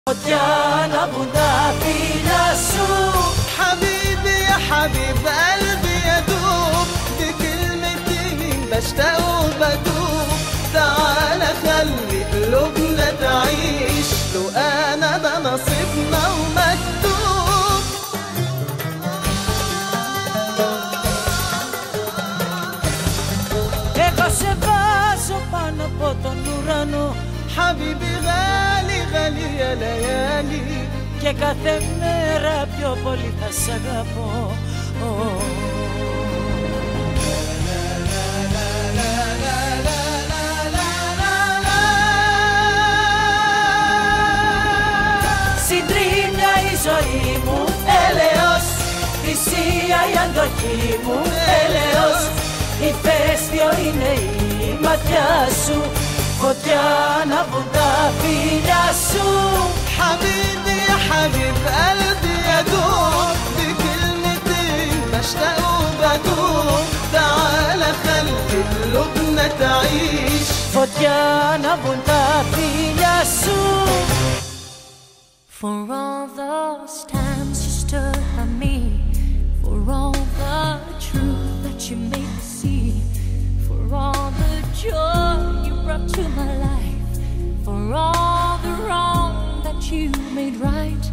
Φωτιά ανάβουν τα φίλια σου. حبيبي يا حبيب قلبي يدوب بكلمتين بشتاق وبدوب تعال خلي قلوبنا تعيش لو أنا ده نصيبنا ومكتوب. Εγώ σε βάζω πάνω από τον ουρανό. حبيبي غالي غالي يا ليالي. Και κάθε μέρα πιο πολύ θα σ' αγαπώ. Συντρίμμια η ζωή μου, έλεος. Θυσία η αντοχή μου, έλεος. Ηφαίστειο είναι η ματιά σου. Φωτιά ανάβουν τα φίλια σου. حبيبي يا حبيب قلبي يدوب بكلمتين بشتاق وبدوب تعال خلي قلوبنا تعيش. Φωτιά ανάβουν τα φίλια σου. For all those times you stood by me, for all the truth that you made me see, for all the joy you brought to my life, for all the wrong that you made right.